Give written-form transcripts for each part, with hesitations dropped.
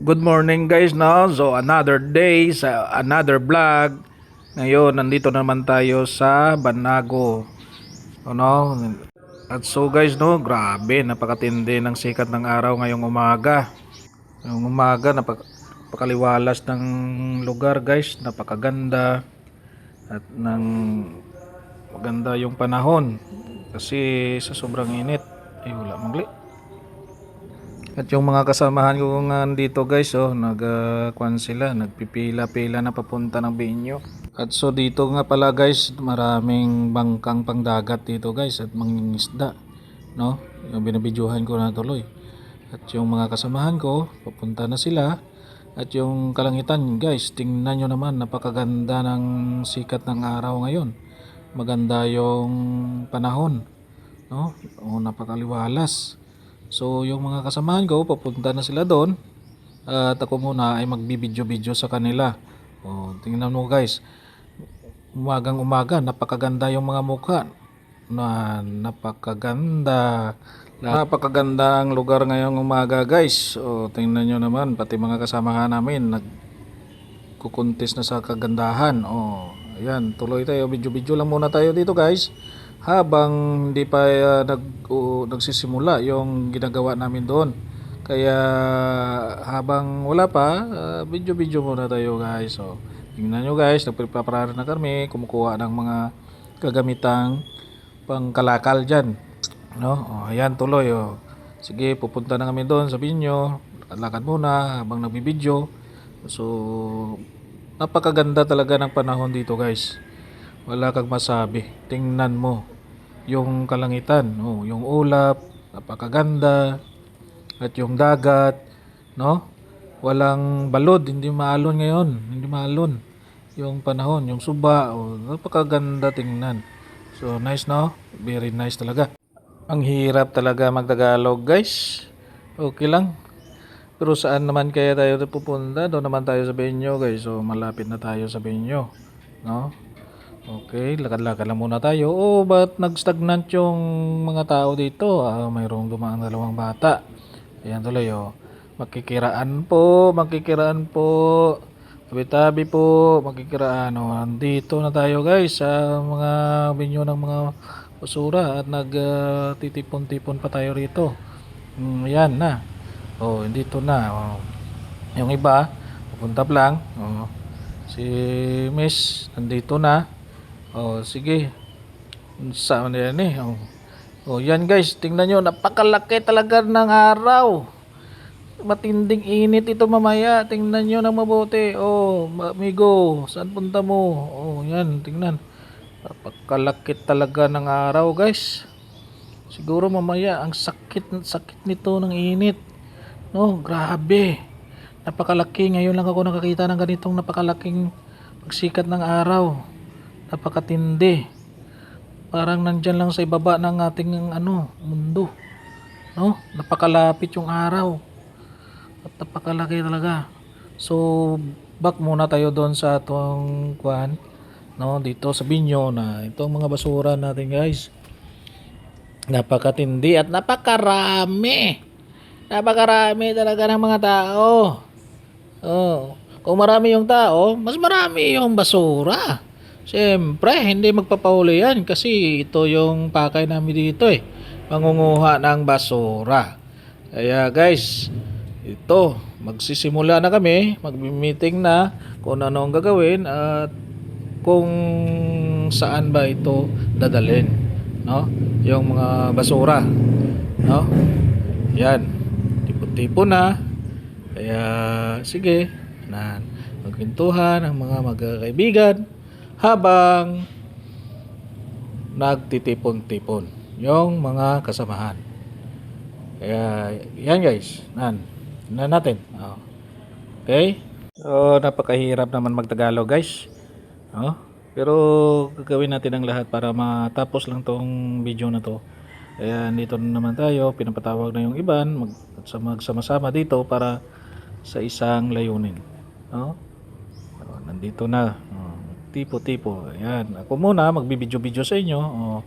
Good morning guys, no? So another day sa another vlog. Ngayon nandito naman tayo sa Banago. Ano? At so guys, no, grabe, napakatindi ng sikat ng araw ngayong umaga. Ngayong umaga napakaliwalas ng lugar, guys. Napakaganda at maganda yung panahon kasi sa sobrang init. Ay wala mangli. At yung mga kasamahan ko nga dito guys, nagkuan sila, nagpipila-pila na papunta ng Binyo. At so dito nga pala guys, maraming bangkang pangdagat dito guys at mangingisda, no? Yung binibidyohan ko na tuloy. At yung mga kasamahan ko, papunta na sila. At yung kalangitan guys, tingnan nyo naman, napakaganda ng sikat ng araw ngayon. Maganda yung panahon, no? O napakaliwalas. So yung mga kasamahan ko, papunta na sila doon. At ako muna ay magbibidyo-video sa kanila. O, tingnan mo guys. Umagang umaga, napakaganda yung mga mukha. Napakaganda. Napakaganda ang lugar ngayong umaga guys. O, tingnan nyo naman, pati mga kasamahan namin nagkukuntis na sa kagandahan. O, ayan, tuloy tayo. Video-video lang muna tayo dito guys. Habang hindi pa nagsisimula yung ginagawa namin doon. Kaya habang wala pa, video-video muna tayo guys. So, tingnan nyo guys, nagpreparare na kami, kumukuha ng mga kagamitang pangkalakal dyan. No? O, ayan tuloy. O. Sige, pupunta na kami doon sa Binyo. Lakad muna habang nagbibideo. So, napakaganda talaga ng panahon dito guys. Wala kang masabi. Tingnan mo yung kalangitan, yung ulap, napakaganda. At yung dagat, no? Walang balod, hindi maalon ngayon, hindi maalon. Yung panahon, yung suba, napakaganda tingnan. So nice, no? Very nice talaga. Ang hirap talaga magtagalog, guys. Okay lang. Pero saan naman kaya tayo pupunta? Doon naman tayo sa Benyo, guys. So malapit na tayo sa Benyo, no? Okay, lakad-lakad lang muna tayo. Oh, ba't nag-stagnant yung mga tao dito? Mayroong dumaan dalawang bata. Ayan tuloy, oh. Makikiraan po, makikiraan po. Tabi-tabi po, makikiraan. Oh, andito na tayo guys sa mga binyo ng mga basura at nagtitipon-tipon pa tayo rito. Ayan na. Oh, dito na. Oh. Yung iba, pupunta pa lang. Oh. Si Miss, nandito na. Oh, sige. Saan na yan eh? Oh. Oh, yan guys, tingnan nyo, napakalaki talaga ng araw. Matinding init ito mamaya. Tingnan nyo ng mabuti. Oh, amigo, saan punta mo? Oh, yan, tingnan. Napakalaki talaga ng araw, guys. Siguro mamaya ang sakit nito ng init. No, grabe. Napakalaki. Ngayon lang ako nakakita ng ganitong napakalaking pagsikat ng araw. Napakatindi. Parang nandyan lang sa ibaba ng ating mundo. No? Napakalapit yung araw. At napakalaki talaga. So, back muna tayo doon sa atong kuan, no, dito sa Binyo na itong mga basura natin, guys. Napakatindi at napakarami. Napakarami talaga ng mga tao. Oh, kung marami yung tao, mas marami yung basura. Siyempre, hindi magpapahuli yan kasi ito yung pakay namin dito eh. Mangunguha ng basura. Kaya guys, ito, magsisimula na kami, magmi-meeting na kung ano ang gagawin at kung saan ba ito dadalhin, no? Yung mga basura, no? Yan, tipo-tipo na. Kaya sige, na magkwentuhan ang mga magkakaibigan habang nagtitipon-tipon yung mga kasamahan. Kaya yan guys, natin. Oh. Okay? So napakahirap naman magtagalog guys. Oh. Pero gagawin natin ang lahat para matapos lang tong video na to. Kaya dito na naman tayo, pinapatawag na yung iban, magsama-sama dito para sa isang layunin. No? Oh, nandito na. Oh, tipo-tipo. Ayan. Ako muna, magbibidyo-video sa inyo. Oh,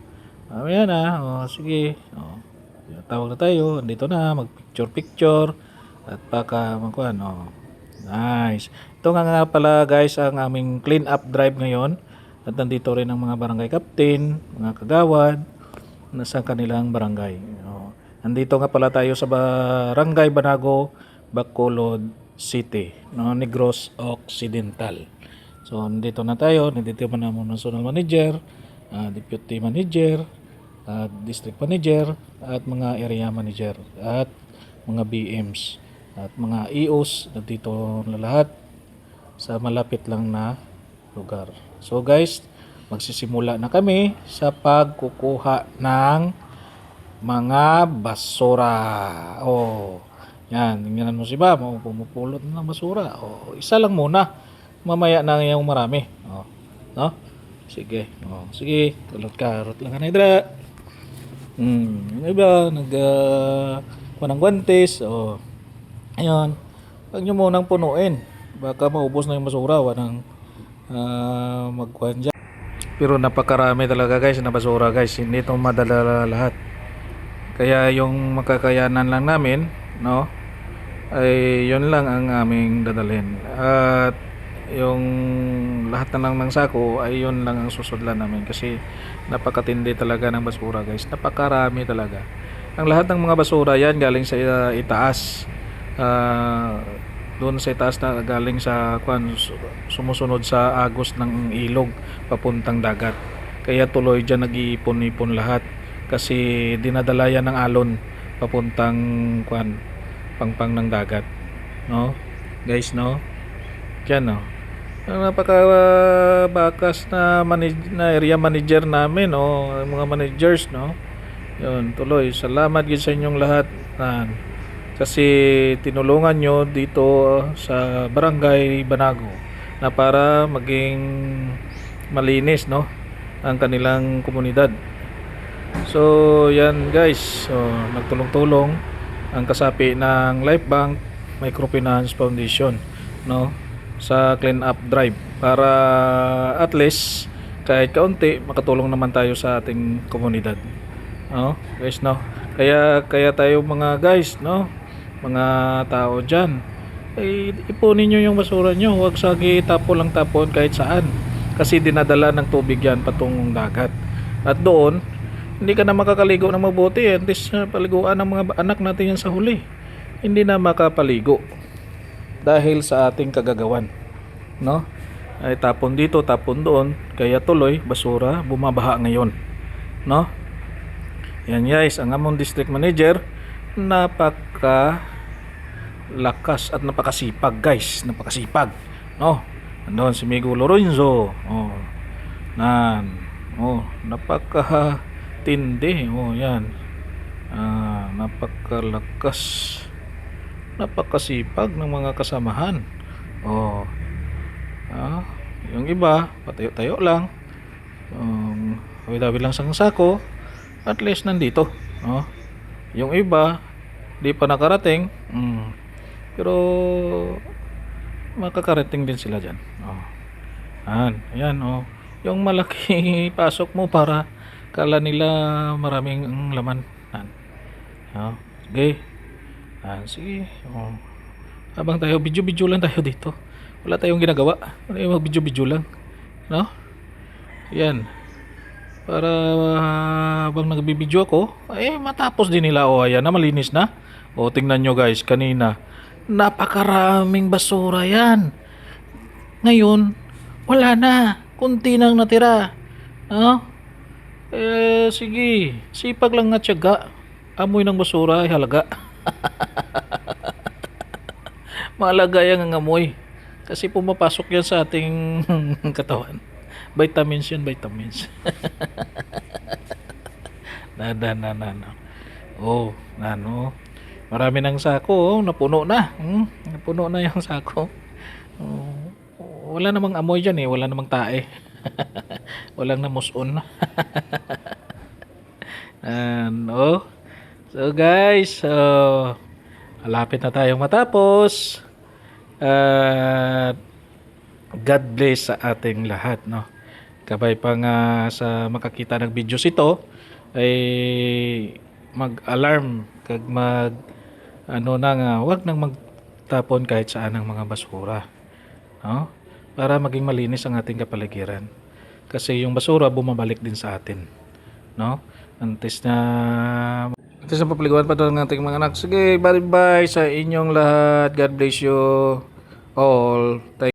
ayan na. Oh, sige. Oh, tawag na tayo. Nandito na. Mag-picture-picture. At baka magkuhan, oh. Nice. Ito nga pala guys ang aming clean up drive ngayon. At nandito rin ang mga barangay captain, mga kagawad na sa kanilang barangay. Oh. Nandito nga pala tayo sa Barangay Banago, Bacolod City, no, Negros Occidental. So nandito na tayo, nandito na muna national manager, deputy manager, district manager, at mga area manager, at mga BMs, at mga EOs, nandito na lahat sa malapit lang na lugar. So guys, magsisimula na kami sa pagkukuha ng mga basura. Oh, yan, tingnan mo si Ba, pumupulot ng basura. Oh, isa lang muna. Mamaya na yung marami. Oh, no? Sige. Oh, sige, kulot-karot lang ka na Idra. Yung iba ng guantes. Oh. Ayun. Huwag nyo munang punuin. Baka maubos na yung basura. Wanang magkuhan dyan. Pero napakarami talaga guys na basura guys. Hindi ito madala lahat. Kaya yung makakayanan lang namin, no, ay yun lang ang aming dadalhin. At yung lahat na lang ng sako ay yun lang ang susudlan namin kasi napakatindi talaga ng basura guys. Napakarami talaga. Ang lahat ng mga basura yan galing sa itaas. Doon sa itaas na galing sa sumusunod sa agos ng ilog papuntang dagat. Kaya tuloy dyan nag-iipon-ipon lahat kasi dinadala yan ng alon papuntang pangpang ng dagat, no guys, no. Yan, no, napakabakas na area manager namin, no, mga managers, no. Yun, tuloy salamat gid sa inyong lahat, kasi tinulungan nyo dito sa Barangay Banago na para maging malinis, no, ang kanilang komunidad. So yan guys, so nagtulong-tulong ang kasapi ng Life Bank Microfinance Foundation, no, sa clean up drive para at least kahit kaunti makatulong naman tayo sa ating komunidad, no guys, no. Kaya tayo mga guys, no, mga tao dyan, ay ipunin nyo yung basura nyo, huwag sagi tapon kahit saan kasi dinadala ng tubig yan patungong dagat at doon hindi ka na makakaligo ng mabuti. At least paliguan ng mga anak natin yan sa huli, hindi na makapaligo dahil sa ating kagagawan, no, ay tapon dito tapon doon, kaya tuloy basura bumabaha ngayon, no. Yan guys, ang among district manager napaka lakas at napakasipag guys, napakasipag, no. Andun si Migo Lorenzo, oh, napaka tindi, oh yan, napakalakas, napakasipag ng mga kasamahan, oh, yung iba patayo-tayo lang, hawid-hawid lang sa sako, at least nandito, oh. Yung iba di pa nakarating, pero makakarating din sila dyan, oh. Ayan, oh, yung malaki pasok mo para kala nila maraming laman, oh. Sige, sige, oh. Habang tayo video lang tayo dito, wala tayong ginagawa, mag video lang, no. Yan, para habang nagbibideo ako ay matapos din nila. O ayan na, malinis na. O tingnan nyo guys, kanina napakaraming basura yan, ngayon wala na, kunti nang natira, no? Sige, sipag lang nga tiyaga, amoy ng basura ay halaga. Mahalaga yan ang amoy kasi pumapasok yan sa ating katawan. Vitamins yan, vitamins. na. Oh, ano, marami ng sako, oh, napuno na. Napuno na yung sako. Oh, wala namang amoy dyan eh, wala namang tae. Walang namuson. Oh. So guys, malapit na tayong matapos. God bless sa ating lahat, no. Kabay pa nga sa makakita ng videos ito ay mag-alarm kag ano na nga, wag nang magtapon kahit saan ng mga basura, no? Para maging malinis ang ating kapaligiran. Kasi yung basura bumabalik din sa atin, no? Antes na papaliguan pa doon ng ating mga anak. Sige, bye-bye sa inyong lahat. God bless you all.